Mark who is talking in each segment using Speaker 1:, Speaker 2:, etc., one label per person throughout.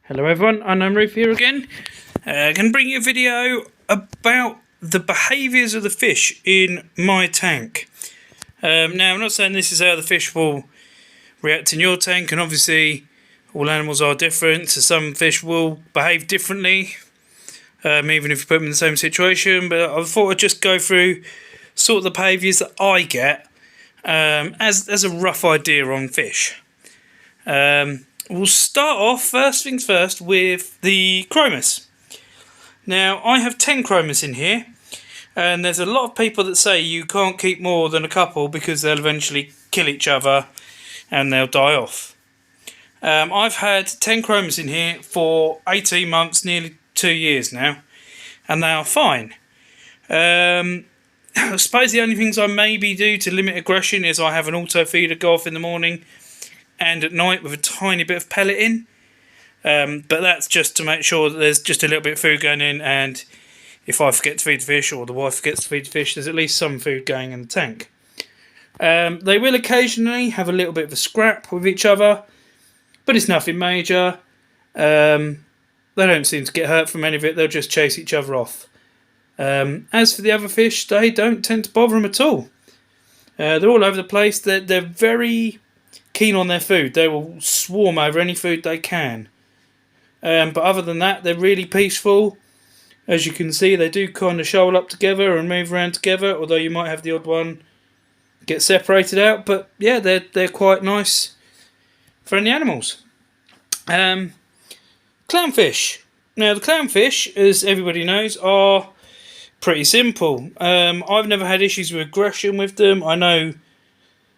Speaker 1: Hello everyone, and I'm Ruth here again. I can bring you a video about the behaviours of the fish in my tank. Now I'm not saying this is how the fish will react in your tank, and obviously all animals are different, so some fish will behave differently, even if you put them in the same situation, but I thought I'd just go through sort of the behaviours that I get as a rough idea on fish. We'll start off, first things first, with the chromis. Now, I have 10 chromis in here, and there's a lot of people that say you can't keep more than a couple because they'll eventually kill each other and they'll die off. I've had 10 chromis in here for 18 months, nearly 2 years now, and they are fine. I suppose the only things I maybe do to limit aggression is I have an auto feeder go off in the morning and at night with a tiny bit of pellet in, but that's just to make sure that there's just a little bit of food going in, and if I forget to feed the fish or the wife forgets to feed the fish, there's at least some food going in the tank. They will occasionally have a little bit of a scrap with each other, but it's nothing major. They don't seem to get hurt from any of it, they'll just chase each other off. As for the other fish, they don't tend to bother them at all. They're all over the place. They're very keen on their food. They will swarm over any food they can. But other than that, they're really peaceful. As you can see, they do kind of shoal up together and move around together, although you might have the odd one get separated out. But yeah, they're quite nice for any animals. Clownfish. Now, the clownfish, as everybody knows, are pretty simple. I've never had issues with aggression with them. I know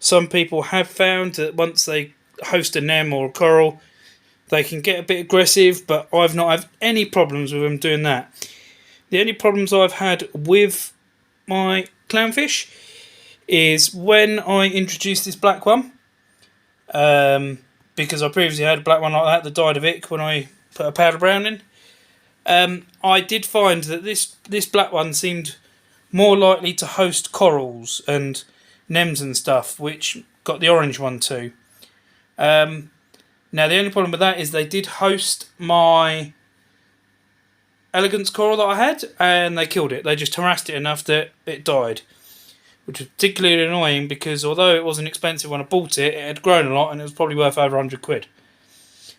Speaker 1: some people have found that once they host a nem or a coral, they can get a bit aggressive, but I've not had any problems with them doing that. The only problems I've had with my clownfish is when I introduced this black one, because I previously had a black one like that that died of ick when I put a powder brown in. I did find that this black one seemed more likely to host corals and nems and stuff, which got the orange one too. Now the only problem with that is they did host my elegance coral that I had, and they killed it. They just harassed it enough that it died, which was particularly annoying because although it wasn't expensive when I bought it, it had grown a lot and it was probably worth over 100 quid.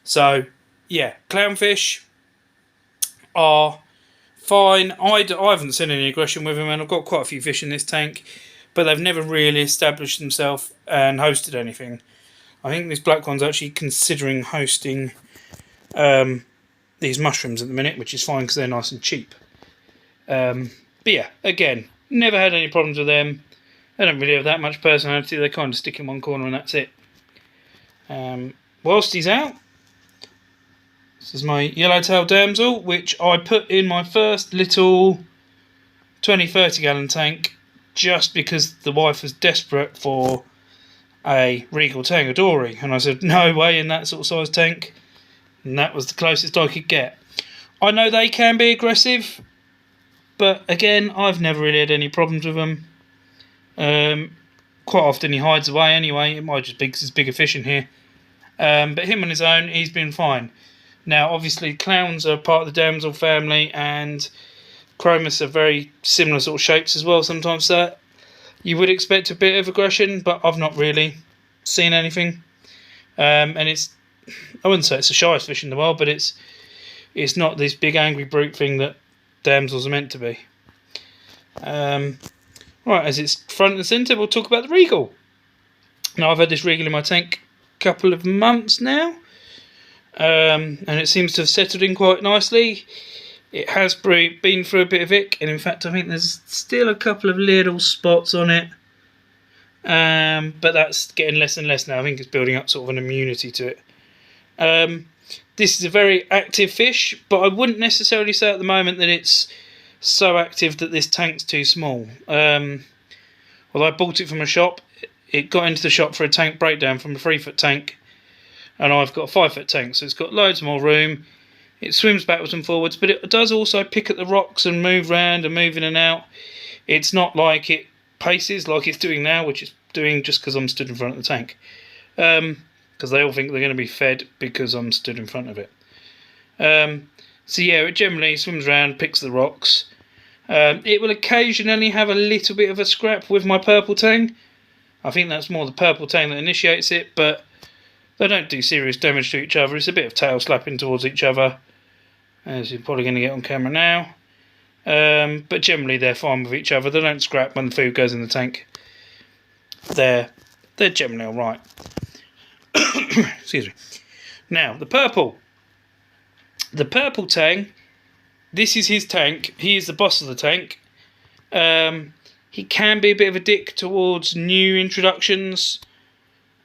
Speaker 1: So yeah, clownfish are fine. I haven't seen any aggression with them, and I've got quite a few fish in this tank, but they've never really established themselves and hosted anything. I think this black one's actually considering hosting these mushrooms at the minute, which is fine because they're nice and cheap. But yeah, again, never had any problems with them. They don't really have that much personality. They kind of stick in one corner and that's it. Whilst he's out, this is my yellowtail damsel, which I put in my first little 20-30 gallon tank just because the wife was desperate for a Regal tang, and I said no way in that sort of size tank, and that was the closest I could get. I know they can be aggressive, but again, I've never really had any problems with them. Quite often he hides away anyway. It might just be because there's bigger fish in here, but him on his own, he's been fine. Now obviously clowns are part of the damsel family, and chromis are very similar sort of shapes as well sometimes, so you would expect a bit of aggression, but I've not really seen anything. And it's, I wouldn't say it's the shyest fish in the world, but it's not this big angry brute thing that damsels are meant to be. Right, as it's front and centre, we'll talk about the Regal. Now I've had this Regal in my tank a couple of months now, and it seems to have settled in quite nicely. It has been through a bit of ick, and in fact I think there's still a couple of little spots on it, but that's getting less and less now. I think it's building up sort of an immunity to it. This is a very active fish, but I wouldn't necessarily say at the moment that it's so active that this tank's too small. Although I bought it from a shop, it got into the shop for a tank breakdown from a 3-foot tank, and I've got a 5-foot tank, so it's got loads more room. It swims backwards and forwards, but it does also pick at the rocks and move around and move in and out. It's not like it paces like it's doing now, which it's doing just because I'm stood in front of the tank. Because they all think they're going to be fed because I'm stood in front of it. So yeah, it generally swims around, picks the rocks. It will occasionally have a little bit of a scrap with my purple tang. I think that's more the purple tang that initiates it, but they don't do serious damage to each other. It's a bit of tail slapping towards each other, as you're probably going to get on camera now. But generally they're fine with each other. They don't scrap when the food goes in the tank. They're generally alright. Excuse me. Now, the purple tang, this is his tank. He is the boss of the tank. He can be a bit of a dick towards new introductions.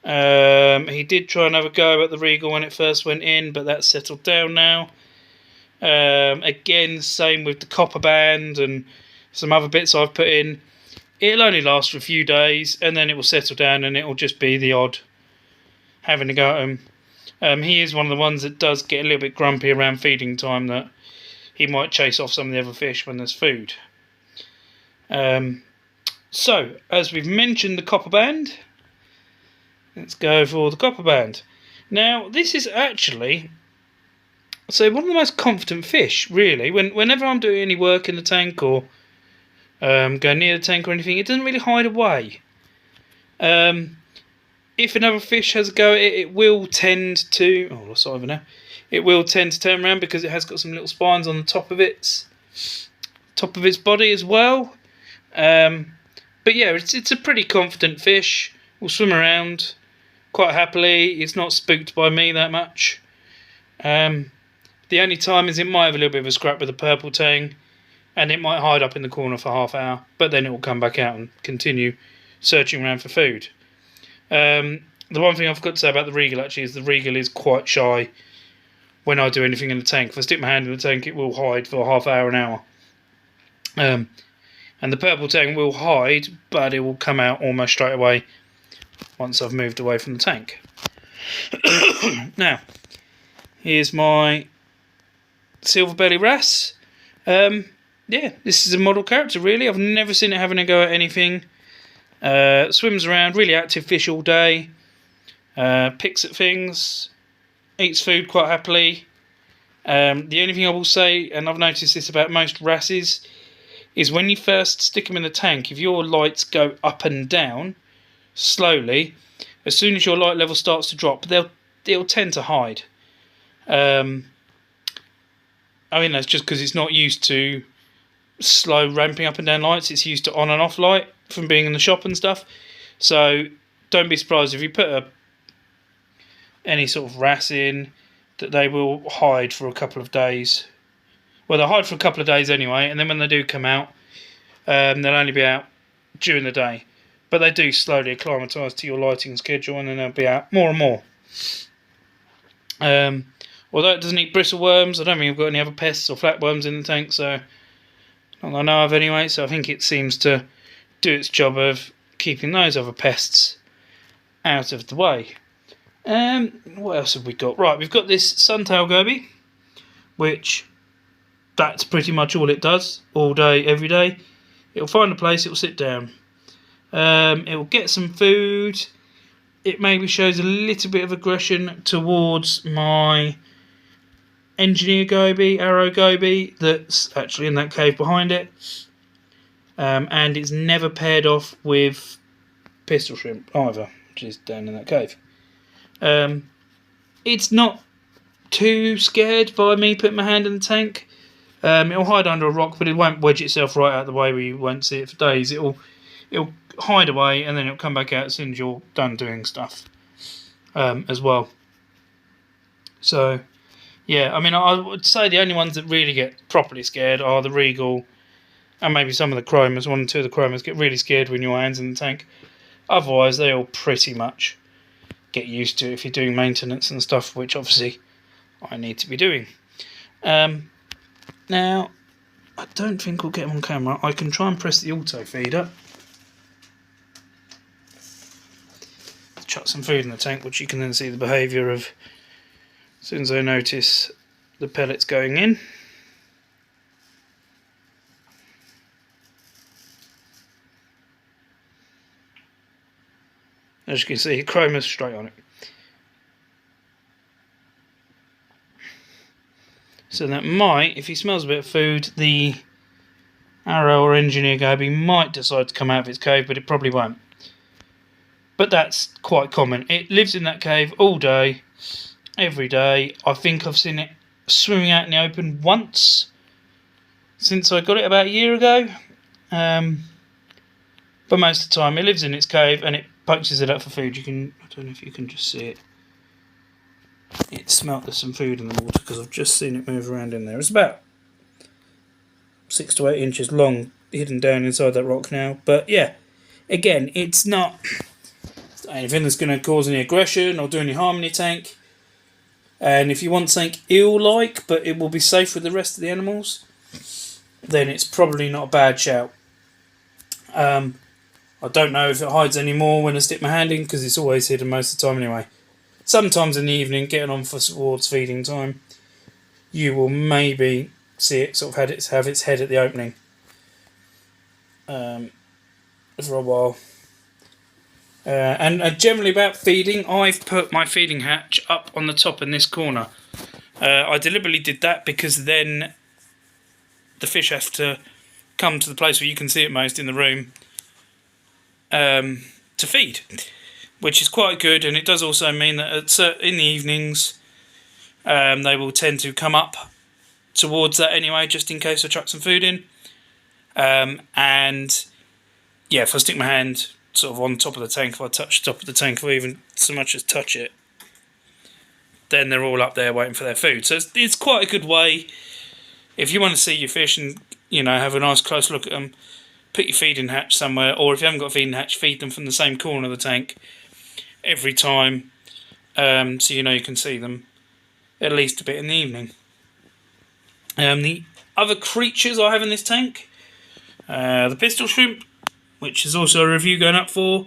Speaker 1: He did try and have a go at the Regal when it first went in, but that's settled down now. Again, same with the Copperband and some other bits I've put in. It'll only last for a few days, and then it will settle down, and it will just be the odd having to go at him. He is one of the ones that does get a little bit grumpy around feeding time, that he might chase off some of the other fish when there's food. So, as we've mentioned the Copperband, let's go for the Copperband. Now, this is actually, so one of the most confident fish, really. Whenever I'm doing any work in the tank or go near the tank or anything, it doesn't really hide away. If another fish has a go at it, it will tend to... Oh, lost over now. It will tend to turn around because it has got some little spines on the top of its body as well. But yeah, it's a pretty confident fish. Will swim around quite happily. It's not spooked by me that much. The only time is it might have a little bit of a scrap with the purple tang, and it might hide up in the corner for half an hour, but then it will come back out and continue searching around for food. The one thing I forgot to say about the Regal actually is the Regal is quite shy when I do anything in the tank. If I stick my hand in the tank, it will hide for half hour, an hour. And the purple tang will hide, but it will come out almost straight away once I've moved away from the tank. Now, here's my silver belly wrasse. Yeah, this is a model character really. I've never seen it having a go at anything. Swims around, really active fish all day. Picks at things, eats food quite happily. The only thing I will say, and I've noticed this about most wrasses, is when you first stick them in the tank, if your lights go up and down slowly, as soon as your light level starts to drop, they'll tend to hide. I mean, that's just because it's not used to slow ramping up and down lights. It's used to on and off light from being in the shop and stuff. So don't be surprised if you put any sort of wrasse in, that they will hide for a couple of days. Well, they'll hide for a couple of days anyway, and then when they do come out, they'll only be out during the day. But they do slowly acclimatise to your lighting schedule, and then they'll be out more and more. Although it doesn't eat bristle worms, I don't think we've got any other pests or flatworms in the tank, so not that I know of anyway. So I think it seems to do its job of keeping those other pests out of the way. What else have we got? Right, we've got this suntail goby, which that's pretty much all it does all day, every day. It'll find a place, it'll sit down. It will get some food. It maybe shows a little bit of aggression towards my engineer goby, arrow goby, that's actually in that cave behind it. And it's never paired off with pistol shrimp either, which is down in that cave. It's not too scared by me putting my hand in the tank. It'll hide under a rock, but it won't wedge itself right out of the way where you won't see it for days. It'll hide away, and then it'll come back out as soon as you're done doing stuff as well. So, yeah, I mean, I would say the only ones that really get properly scared are the Regal and maybe some of the chromis. 1 and 2 of the chromis get really scared when your hand's in the tank. Otherwise, they all pretty much get used to it if you're doing maintenance and stuff, which obviously I need to be doing. Now, I don't think we'll get them on camera. I can try and press the auto feeder. Chuck some food in the tank, which you can then see the behaviour of as soon as I notice the pellets going in. As you can see, chromis straight on it. So that might, if he smells a bit of food, the arrow or engineer goby might decide to come out of its cave, but it probably won't. But that's quite common. It lives in that cave all day, every day. I think I've seen it swimming out in the open once since I got it about a year ago. But most of the time it lives in its cave and it poaches it up for food. I don't know if you can just see it. It smelt there's some food in the water because I've just seen it move around in there. It's about 6 to 8 inches long, hidden down inside that rock now. But yeah, again, it's not anything that's going to cause any aggression or do any harm in your tank. And if you want something eel-like, but it will be safe with the rest of the animals, then it's probably not a bad shout. I don't know if it hides any more when I stick my hand in, because it's always hidden most of the time anyway. Sometimes in the evening, getting on towards feeding time, you will maybe see it sort of have its head at the opening for a while. And generally about feeding, I've put my feeding hatch up on the top in this corner. I deliberately did that because then the fish have to come to the place where you can see it most in the room to feed, which is quite good. And it does also mean that in the evenings they will tend to come up towards that anyway, just in case I chuck some food in. And yeah, if I stick my hand sort of on top of the tank, if I touch the top of the tank or even so much as touch it, then they're all up there waiting for their food. So it's quite a good way if you want to see your fish and have a nice close look at them. Put your feeding hatch somewhere, or if you haven't got a feeding hatch, feed them from the same corner of the tank every time, so you can see them at least a bit in the evening. The other creatures I have in this tank, the pistol shrimp, which is also a review going up for,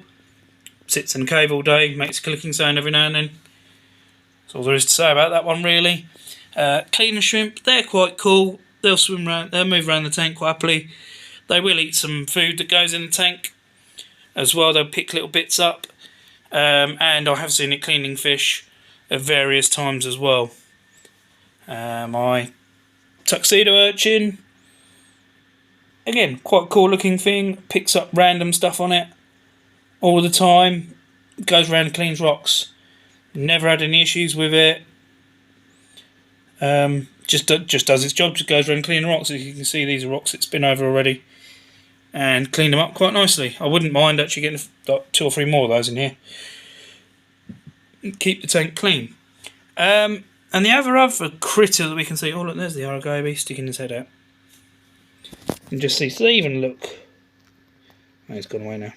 Speaker 1: sits in a cave all day, makes a clicking sound every now and then. That's all there is to say about that one, really. Cleaner shrimp, they're quite cool. They'll swim around, they'll move around the tank quite happily. They will eat some food that goes in the tank as well. They'll pick little bits up. And I have seen it cleaning fish at various times as well. My tuxedo urchin, again, quite a cool looking thing. Picks up random stuff on it all the time. Goes around and cleans rocks. Never had any issues with it. Just does its job. Just goes around cleaning rocks. As you can see, these are rocks it's been over already, and cleaned them up quite nicely. I wouldn't mind actually getting 2 or 3 more of those in here. Keep the tank clean. And the other critter that we can see. Oh look, there's the Goby sticking his head out. You can just see. So they even look. Oh, he's gone away now.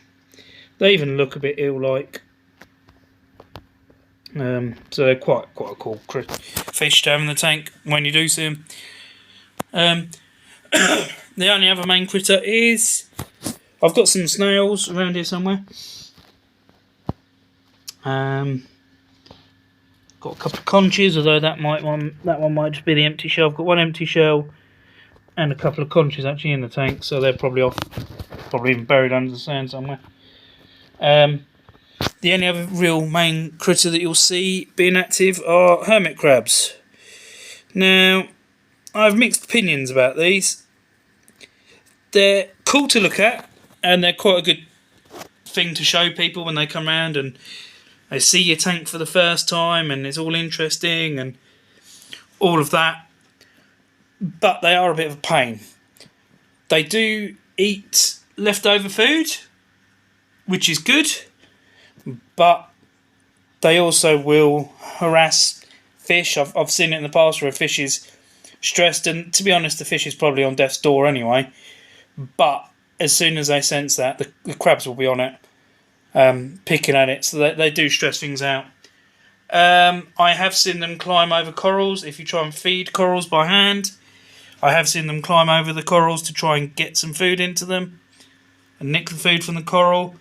Speaker 1: They even look a bit eel-like. So they're quite a cool fish to have in the tank when you do see them. The only other main critter is I've got some snails around here somewhere. Got a couple of conches, although that one might just be the empty shell. I've got one empty shell and a couple of conches actually in the tank, so they're probably even buried under the sand somewhere. The only other real main critter that you'll see being active are hermit crabs. Now, I have mixed opinions about these. They're cool to look at, and they're quite a good thing to show people when they come around and they see your tank for the first time, and it's all interesting and all of that. But they are a bit of a pain. They do eat leftover food, which is good. But they also will harass fish. I've seen it in the past where a fish is stressed, and to be honest, the fish is probably on death's door anyway. But as soon as they sense that, the crabs will be on it, picking at it, so they do stress things out. I have seen them climb over corals. If you try and feed corals by hand, I have seen them climb over the corals to try and get some food into them and nick the food from the coral.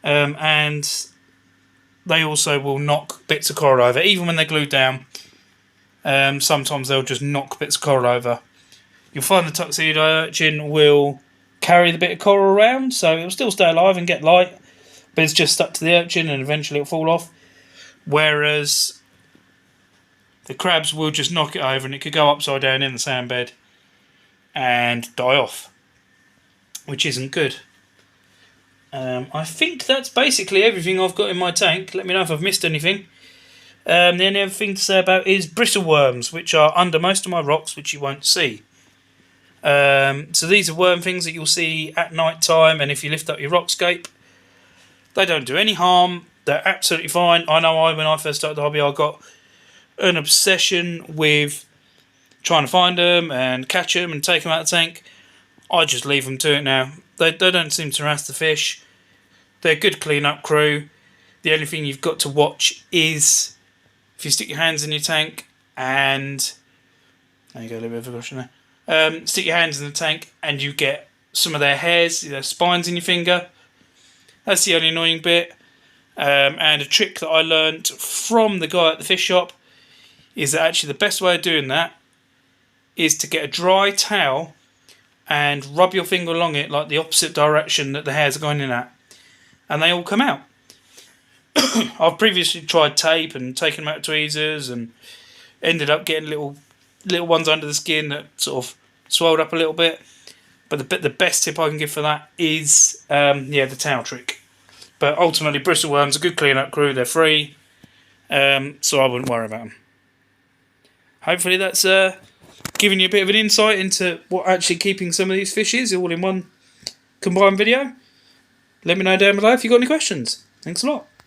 Speaker 1: And they also will knock bits of coral over, even when they're glued down. Sometimes they'll just knock bits of coral over. You'll find the tuxedo urchin will carry the bit of coral around, so it'll still stay alive and get light, but it's just stuck to the urchin and eventually it'll fall off. Whereas the crabs will just knock it over and it could go upside down in the sand bed and die off, which isn't good. I think that's basically everything I've got in my tank. Let me know if I've missed anything. The only other thing to say about is bristle worms, which are under most of my rocks, which you won't see. So these are worm things that you'll see at night time, and if you lift up your rockscape, they don't do any harm. They're absolutely fine. I know when I first started the hobby, I got an obsession with trying to find them and catch them and take them out of the tank. I just leave them to it now. They don't seem to harass the fish. They're a good clean-up crew. The only thing you've got to watch is if you stick your hands in your tank and... There you go, a little bit of a caution there. Stick your hands in the tank and you get some of their hairs, their spines in your finger. That's the only annoying bit. And a trick that I learned from the guy at the fish shop is that actually the best way of doing that is to get a dry towel and rub your finger along it like the opposite direction that the hairs are going in at, and they all come out. I've previously tried tape and taken them out of tweezers and ended up getting little ones under the skin that sort of swelled up a little bit. But the best tip I can give for that is the towel trick. But ultimately, bristle worms are a good clean-up crew. They're free, so I wouldn't worry about them. Hopefully that's giving you a bit of an insight into what actually keeping some of these fish is, all in one combined video. Let me know down below if you've got any questions. Thanks a lot.